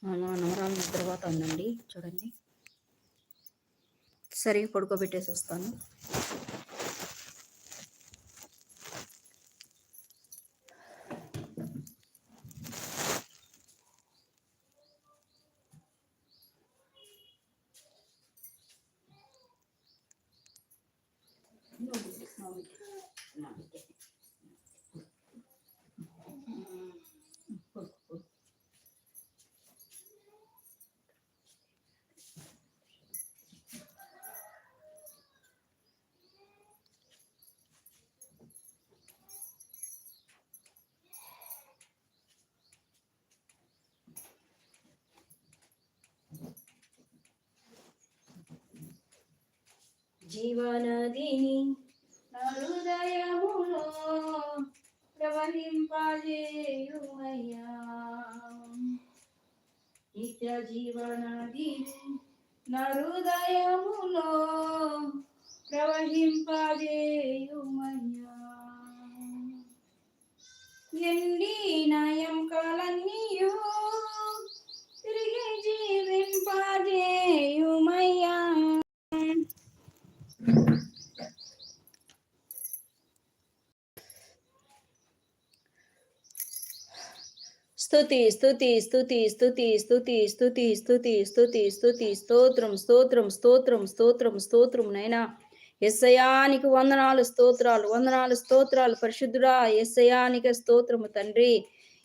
మా మనవరాలు నిద్రపోతుందండి, చూడండి. సరిగ్గా పడుకోబెట్టేసి వస్తాను. జీవనదిని నా హృదయములో ప్రవహింపజేయుమయ్యా, నిత్య జీవనదిని నా హృదయములో ప్రవహింపజేయుమయ్యా, ఎండిన కలన్నీయు తిరిగి జీవింపజేయుమయ్యా. స్తుతి స్తుతి స్తుతి స్తుతి స్తుతి స్తుతి స్తుతి స్తుతి స్తుతి స్తోత్రం స్తోత్రం స్తోత్రం స్తోత్రం స్తోత్రం నైనా యేసయ్యానికి వందనాలు స్తోత్రాలు వందనాలు స్తోత్రాలు. పరిశుద్ధుడా యేసయ్యానికి స్తోత్రము తండ్రి.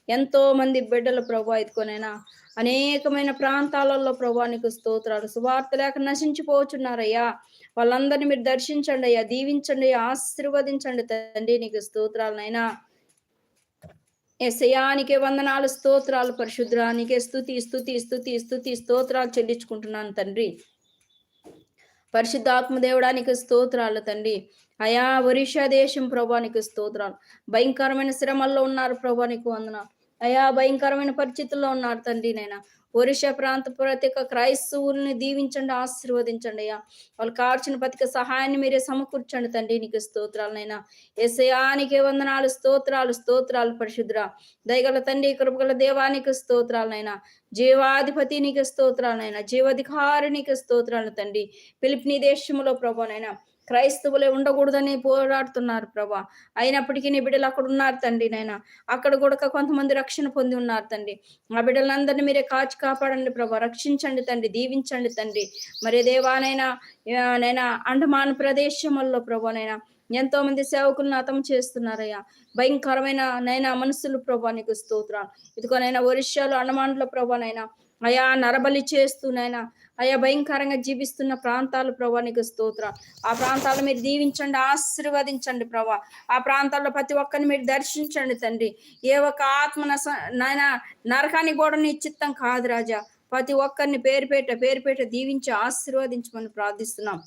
ఎంతో మంది బిడ్డలు ప్రభా ఎత్తుకొనైనా అనేకమైన ప్రాంతాలలో ప్రభా నీకు స్తోత్రాలు. సువార్త లేక నశించిపోచున్నారయ్యా, వాళ్ళందరినీ మీరు దర్శించండి అయ్యా, దీవించండి, ఆశీర్వదించండి తండ్రి. నీకు స్తోత్రాలనైనా యేసయ్యానికే వందనాలు స్తోత్రాలు. పరిశుద్ధానికే స్తుతి స్తుతి స్తుతి స్తుతి స్తోత్రాలు చెల్లించుకుంటున్నాను తండ్రి. పరిశుద్ధాత్మ దేవుడానికి స్తోత్రాలు తండ్రి. అయా ఒరిషా దేశం ప్రభానికి స్తోత్రాలు. భయంకరమైన శ్రమల్లో ఉన్నారు ప్రభానికి వందనాలు అయా, భయంకరమైన పరిస్థితుల్లో ఉన్నారు తండ్రి. నైనా ఒరిషా ప్రాంత ప్రతి ఒక్క క్రైస్తవుల్ని దీవించండి, ఆశీర్వదించండి అయ్యా. వాళ్ళు కావాల్సిన ప్రతి సహాయాన్ని మీరే సమకూర్చండి తండ్రి. నీకు స్తోత్రాలనైనా యేసయ్యానికే వందనాలు స్తోత్రాలు స్తోత్రాలు. పరిశుద్ధుడా దయగల తండ్రి, కృపగల దేవానికి స్తోత్రాలనైనా, జీవాధిపతి నీకు స్తోత్రాలనైనా, జీవాధికారి నీకు స్తోత్రాలు తండ్రి. పిలిపిని దేశంలో ప్రభానైనా క్రైస్తవులే ఉండకూడదని పోరాడుతున్నారు ప్రభా, అయినప్పటికీ నీ బిడ్డలు అక్కడ ఉన్నారు తండ్రి. నైనా అక్కడ కూడా కొంతమంది రక్షణ పొంది ఉన్నారు తండ్రి. ఆ బిడ్డలందరినీ మీరే కాచి కాపాడండి ప్రభా, రక్షించండి తండ్రి, దీవించండి తండ్రి. మరి దేవానైనా నైనా అండమాన్ ప్రదేశముల్లో ప్రభానైనా ఎంతో మంది సేవకులను హతం చేస్తున్నారయ్యా. భయంకరమైన నైనా మనుషులు ప్రభా నీకు స్తోత్రాలు. ఇదిగోనైనా ఒరిస్సాలో అండమాన్లో ప్రభానైనా అయా నరబలి చేస్తూనైనా అయా భయంకరంగా జీవిస్తున్న ప్రాంతాలు ప్రభా నీకు స్తోత్రం. ఆ ప్రాంతాలు మీరు దీవించండి, ఆశీర్వదించండి ప్రభా. ఆ ప్రాంతాల్లో ప్రతి ఒక్కరిని మీరు దర్శించండి తండ్రి. ఏ ఒక్క ఆత్మ నాయన నరకానికి కూడా నీ చిత్తం కాదు రాజా. ప్రతి ఒక్కరిని పేరుపేట దీవించి ఆశీర్వదించమని ప్రార్థిస్తున్నాం.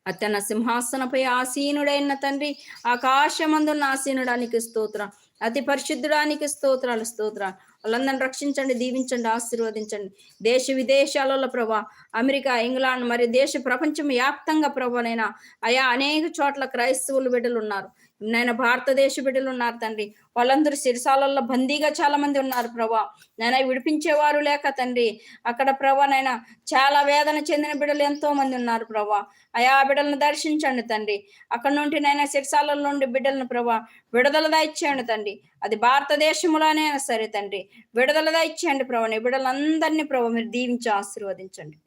అతన సింహాసనపై ఆసీనుడైన తండ్రి, ఆకాశమందున్న ఆసీనుడానికి స్తోత్రం, అతి పరిశుద్ధుడానికి స్తోత్రాలు స్తోత్రాలు. వాళ్ళందరిని రక్షించండి, దీవించండి, ఆశీర్వదించండి. దేశ విదేశాలలో ప్రభా, అమెరికా, ఇంగ్లాండ్ మరి దేశ ప్రపంచం వ్యాప్తంగా ప్రభానైనా అయా అనేక చోట్ల క్రైస్తవులు బిడ్డలు ఉన్నారు నైనా, భారతదేశ బిడ్డలు ఉన్నారు తండ్రి. వాళ్ళందరూ సిరసాలలో బందీగా చాలా మంది ఉన్నారు ప్రభా. నైనా విడిపించేవారు లేక తండ్రి అక్కడ ప్రభానైనా చాలా వేదన చెందిన బిడ్డలు ఎంతో మంది ఉన్నారు ప్రభా. అయా బిడ్డలను దర్శించండి తండ్రి. అక్కడ నుండి నైనా సిరసాల నుండి బిడ్డలను ప్రభా విడుదల దయచేయండి తండ్రి. అది భారతదేశంలోనే సరే తండ్రి, విడుదల దయచేయండి ప్రభా. నీ బిడ్డలందరినీ ప్రభా మీరు దీవించి ఆశీర్వదించండి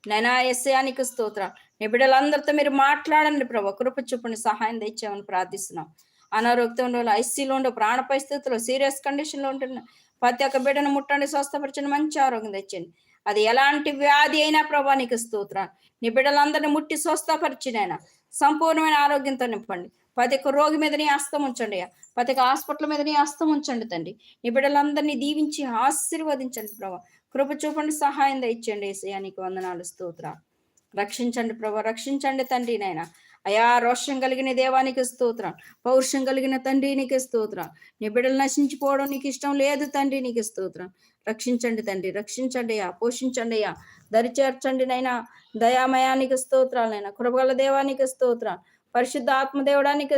నైనా. యేసయ్యానికి స్తోత్రం. నీ బిడ్డలందరితో మీరు మాట్లాడండి ప్రభా, కృప చూపండి, సహాయం తెచ్చామని ప్రార్థిస్తున్నాం. అనారోగ్యంలో, ఐసీలో ఉండే ప్రాణ పరిస్థితుల్లో, సీరియస్ కండిషన్లో ఉంటున్న ప్రతి ఒక్క బిడ్డను ముట్టండి, స్వస్థపరచండి, మంచి ఆరోగ్యం తెచ్చండి. అది ఎలాంటి వ్యాధి అయినా ప్రభా నీకు స్తోత్రం. నీ బిడ్డలందరినీ ముట్టి స్వస్థపరిచినైనా సంపూర్ణమైన ఆరోగ్యంతో నింపండి. ప్రతి ఒక్క రోగి మీద నీ హస్తం ఉంచండి, ప్రతి ఒక్క హాస్పిటల్ మీద నీ హస్తం ఉంచండి తండ్రి. నీ బిడ్డలందరినీ దీవించి ఆశీర్వదించండి ప్రభా, కృప చూపండి, సహాయం దయచేయండి. యేసయ్యా నీకు వందనాలు స్తోత్రం. రక్షించండి ప్రభా, రక్షించండి తండ్రి. నైనా అయా రోషం కలిగిన దేవానికి స్తోత్రం, పౌరుషం కలిగిన తండ్రి నీకు స్తోత్రం. నీ బిడ్డలు నశించిపోవడం నీకు ఇష్టం లేదు తండ్రి. నీకు స్తోత్రం. రక్షించండి తండ్రి, రక్షించండి అయ్యా, పోషించండి అయ్యా, దరిచేర్చండి నైనా. దయామయానికి స్తోత్రాలైనా, కృపగల దేవానికి స్తోత్రం, పరిశుద్ధ ఆత్మదేవుడానికి